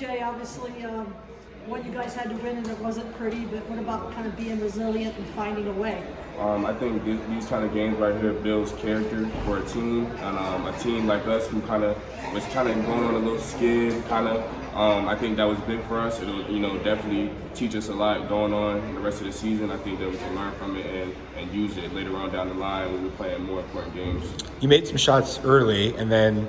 TJ, obviously, one you guys had to win and it wasn't pretty, but what about kind of being resilient and finding a way? I think these kind of games right here builds character for a team, and a team like us who kind of was kind of going on a little skid, kind of. I think that was big for us. It'll, definitely teach us a lot going on the rest of the season. I think that we can learn from it and use it later on down the line when we're playing more important games. You made some shots early, and then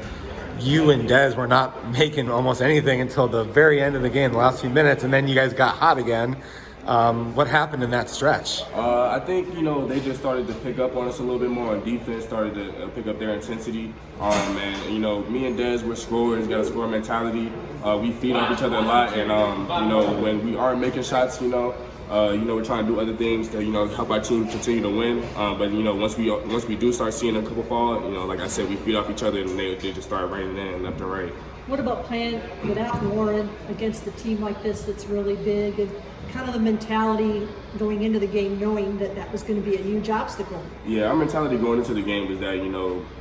you and Dez were not making almost anything until the very end of the game, the last few minutes, and then you guys got hot again. What happened in that stretch? I think, they just started to pick up on us a little bit more on defense, started to pick up their intensity. And, me and Dez, we're scorers, got a score mentality. We feed off each other a lot. And, when we are making shots, we're trying to do other things to, help our team continue to win. But, once we do start seeing a couple fall, like I said, we feed off each other and they just start raining in left and right. What about playing without Horne against a team like this that's really big, and kind of the mentality going into the game knowing that that was going to be a huge obstacle? Yeah, our mentality going into the game was that,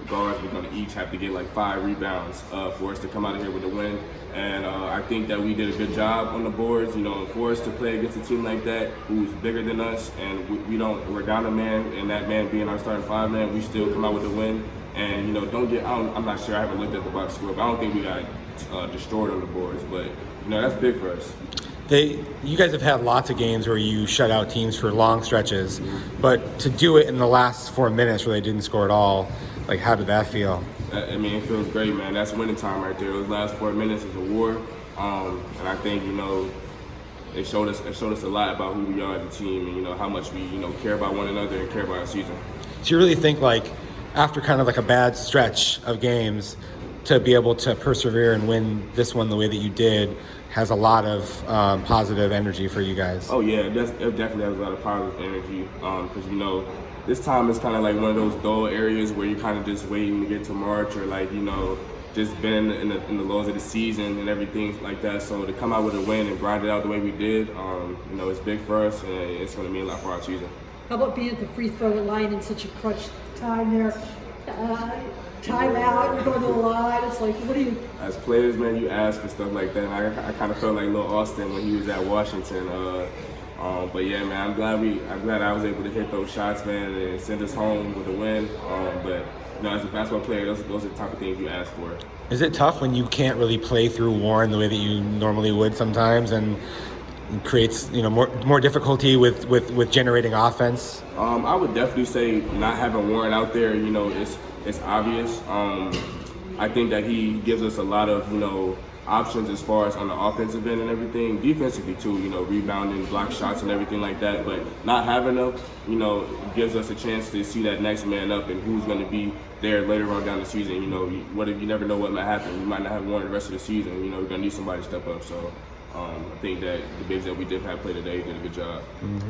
guards were going to each have to get like 5 rebounds for us to come out of here with a win. And I think that we did a good job on the boards, for us to play against a team like that who's bigger than us, and we're down a man, and that man being our starting 5-man, we still come out with a win. And, I'm not sure, I haven't looked at the box score, but I don't think we got destroyed on the boards, but, that's big for us. You guys have had lots of games where you shut out teams for long stretches, but to do it in the last 4 minutes where they didn't score at all, like, how did that feel? It feels great, man. That's winning time right there. Those last 4 minutes is a war, and I think, it showed us a lot about who we are as a team, and how much we care about one another and care about our season. So you really think, like, after kind of like a bad stretch of games, to be able to persevere and win this one the way that you did has a lot of positive energy for you guys? Oh yeah, it definitely has a lot of positive energy, because this time is kind of like one of those dull areas where you're kind of just waiting to get to March, or like just been in the lows of the season and everything like that. So to come out with a win and grind it out the way we did, it's big for us, and it's going to mean a lot for our season. How about being at the free throw line in such a crunch time there? Time out, you're going to the line. It's like, what do you? As players, man, you ask for stuff like that. And I kind of felt like Lil Austin when he was at Washington. But yeah, man, I'm glad I was able to hit those shots, man, and send us home with a win. But as a basketball player, those are the type of things you ask for. Is it tough when you can't really play through Warren the way that you normally would sometimes, and creates more difficulty with generating offense? I would definitely say not having Warren out there, it's obvious. I think that he gives us a lot of options as far as on the offensive end and everything, defensively too, rebounding, block shots and everything like that. But not having them, gives us a chance to see that next man up and who's going to be there later on down the season. What if you never know what might happen? We might not have Warren the rest of the season. We're going to need somebody to step up. So I think that the bigs that we did have play today did a good job. Mm-hmm.